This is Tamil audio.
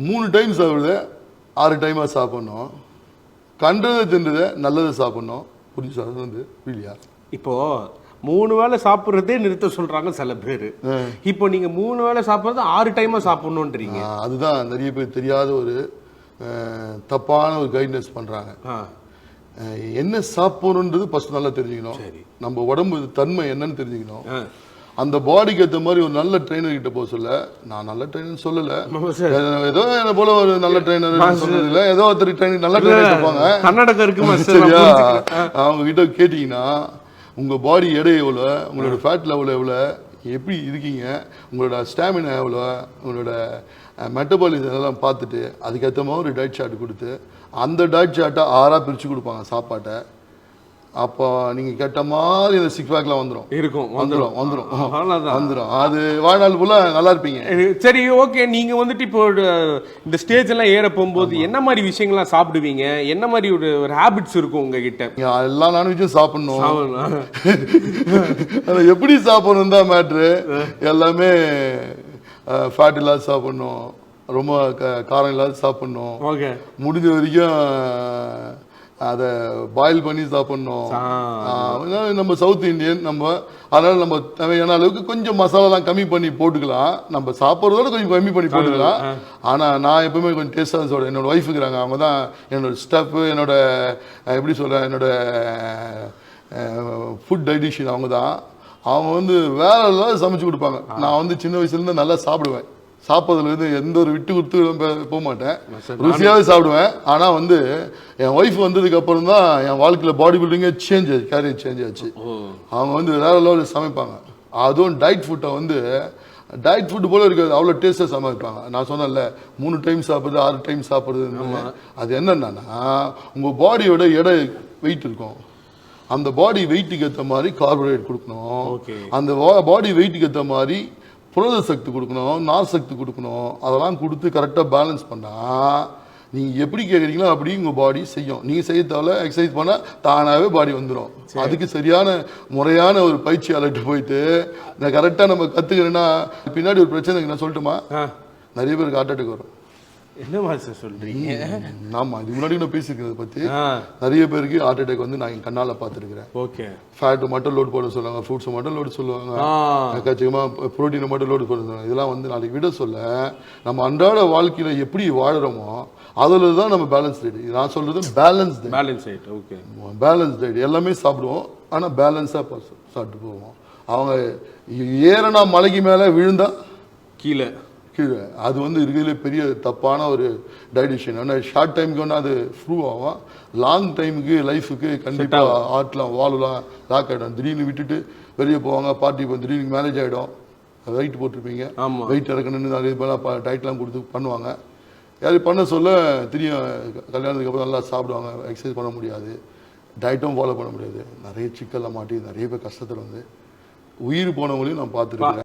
3 டைம் சாப்பிடுது 6 டைமாக சாப்பிட்ணும். கண்டதை தின்றதை நல்லதை சாப்பிட்ணும். புரிஞ்சு சார் வந்து இல்லையா? இப்போ 3 வேளை சாப்பிட்றதே நிறுத்த சொல்றாங்க சில பேர். இப்போ நீங்க 3 வேளை சாப்பிட்றது 6 டைமா சாப்பிடணுன்றீங்க. அதுதான் நிறைய பேர் தெரியாத ஒரு தப்பான ஒரு கைட்னஸ் பண்றாங்க. என்ன சாப்பிடணுன்றது ஃபர்ஸ்ட் நல்லா தெரிஞ்சுக்கணும். நம்ம உடம்பு தன்மை என்னன்னு தெரிஞ்சுக்கணும். அந்த பாடிக்கு ஏற்ற மாதிரி ஒரு நல்ல ட்ரெயினர் கிட்ட போக சொல்ல, நான் நல்ல ட்ரெயினர் சொல்லல, ஏதோ என்ன போல ஒரு நல்ல ட்ரெயினர் சொல்றது இல்ல, ஏதோ ஒருத்தர் ட்ரெயினர் நல்ல ட்ரெயினர் இருப்பாங்க கர்நாடகா இருக்கு சரியா, அவங்க கிட்ட கேட்டீங்கன்னா உங்க பாடி எடை எவ்வளோ, உங்களோட ஃபேட் லெவல் எவ்வளோ, எப்படி இருக்கீங்க, உங்களோட ஸ்டாமினா எவ்வளோ, உங்களோட மெட்டபாலிசம் எல்லாம் பார்த்துட்டு அதுக்கேற்ற மாதிரி ஒரு டயட் சார்ட் கொடுத்து அந்த டயட் சார்ட்டை 6ஆக பிரித்து கொடுப்பாங்க சாப்பாட்டை. அப்போ நீங்க கேட்ட மாதிரி இந்த 6 பேக்ல வந்துடும். அது வாழ்நாள் ஃபுல்லா நல்லா இருப்பீங்க. சரி, ஓகே. நீங்க வந்துட்டு இப்போ இந்த ஸ்டேஜ் எல்லாம் ஏற போகும்போது என்ன மாதிரி விஷயங்கள்லாம் சாப்பிடுவீங்க? என்ன மாதிரி ஒரு ஹேபிட்ஸ் இருக்கும் உங்ககிட்ட? எல்லா நான்வெஜ்ஜும் சாப்பிடணும். அது எப்படி சாப்பிடணும் தான் மேட்ரு. எல்லாமே ஃபேட் இல்லாத சாப்பிடணும், ரொம்ப காரம் இல்லாத சாப்பிடணும், முடிஞ்ச வரைக்கும் அதை பாயில் பண்ணி சாப்பிடணும். நம்ம சவுத் இந்தியன் அதனால நம்ம தேவையான அளவுக்கு கொஞ்சம் மசாலாலாம் கம்மி பண்ணி போட்டுக்கலாம். நம்ம சாப்பிட்றதோட கொஞ்சம் கம்மி பண்ணி போட்டுக்கலாம். ஆனால் நான் எப்பவுமே கொஞ்சம் டேஸ்டாக சொல்கிறேன். என்னோட ஒய்ஃப் இருக்கிறாங்க, அவங்க தான் என்னோட ஸ்டஃப், என்னோட எப்படி சொல்கிறேன், என்னோட ஃபுட் டைட்டிஷியன். அவங்க தான். அவங்க வந்து வேற ஏதாவது சமைச்சு கொடுப்பாங்க. நான் சின்ன வயசுலேருந்து நல்லா சாப்பிடுவேன். சாப்பிட்றதுலேருந்து எந்த ஒரு விட்டு கொடுத்து போக மாட்டேன், ருசியாகவே சாப்பிடுவேன். ஆனால் என் ஒய்ஃப் வந்ததுக்கு அப்புறம் தான் என் வாழ்க்கையில் பாடி பில்டிங்கே சேஞ்ச் ஆச்சு, கேரியர் சேஞ்ச் ஆச்சு. அவங்க வேற லெவலில் சமைப்பாங்க. அதுவும் டயட் ஃபுட்டை டயட் ஃபுட்டு போல இருக்காது, அவ்வளோ டேஸ்ட்டாக சமைப்பாங்க. நான் சொன்னேன்ல 3 டைம் சாப்பிட்றது 6 டைம் சாப்பிட்றது. அது என்னன்னா உங்கள் பாடியோட எடை வெயிட் இருக்கும். அந்த பாடி வெயிட்டுக்கு ஏற்ற மாதிரி கார்போஹைட்ரேட் கொடுக்கணும். அந்த பாடி வெயிட்டுக்கு ஏற்ற மாதிரி புரத சக்தி கொடுக்கணும், நார் சக்தி கொடுக்கணும். அதெல்லாம் கொடுத்து கரெக்டாக பேலன்ஸ் பண்ணால் நீங்கள் எப்படி கேட்குறீங்களோ அப்படி உங்கள் பாடி செய்யும். நீங்கள் செய்ய தேவை, எக்ஸசைஸ் பண்ணால் தானாகவே பாடி வந்துடும். அதுக்கு சரியான முறையான ஒரு பயிற்சியாளர்கிட்ட போயிட்டு நான் கரெக்டாக நம்ம கற்றுக்கிறேன்னா பின்னாடி ஒரு பிரச்சனை நான் சொல்லட்டுமா, நிறைய பேருக்கு ஹார்ட் அட்டாக் வரும். என்ன மாதிரி சொல்றீங்க? ஆமா, இது முன்னாடி நான் பேசியிருக்கிறத பற்றி நிறைய பேருக்கு ஹார்ட் அட்டாக் நான் என் கண்ணால் பார்த்துருக்கிறேன். ஓகே, ஃபேட்டு மட்டும் லோட் போட சொல்லுவாங்க, ஃப்ரூட்ஸ் மட்டும் லோடு சொல்லுவாங்க, எக்கச்சக்கமாக ப்ரோட்டீனை மட்டும் லோடு போட சொல்லுவாங்க. இதெல்லாம் நாளைக்கு விட சொல்ல நம்ம அன்றாட வாழ்க்கையில் எப்படி வாழறோமோ அதில் தான் நம்ம பேலன்ஸ் டயட். நான் சொல்றது balance diet. Okay, balance diet எல்லாமே சாப்பிடுவோம், ஆனால் பேலன்ஸாக சாப்பிட்டு போவோம். அவங்க ஏறனா மலைக்கு மேலே விழுந்தா கீழே. அது இருக்கிறதுல பெரிய தப்பான ஒரு டைடிஷன். ஆனால் ஷார்ட் டைமுக்கு அது ப்ரூவ் ஆகும், லாங் டைமுக்கு லைஃபுக்கு கண்டிப்பாக ஆட்லாம் வாலுலாம் லாக் ஆகிடும். திடீர்னு விட்டுட்டு வெளியே போவாங்க, பார்ட்டி திடீர்னு மேரேஜ் ஆகிடும், வெயிட் போட்டிருப்பீங்க, வெயிட் இறக்கணுன்னு நிறைய பேர் டயட்லாம் கொடுத்து பண்ணுவாங்க. யாரும் பண்ண சொல்ல தெரியும், கல்யாணத்துக்கு அப்புறம் நல்லா சாப்பிடுவாங்க, எக்ஸசைஸ் பண்ண முடியாது, டயட்டும் ஃபாலோ பண்ண முடியாது, நிறைய சிக்கலில் மாட்டி நிறைய பேர் கஷ்டத்தில் உயிர் போனவங்களையும் நான் பார்த்துருக்கேன்.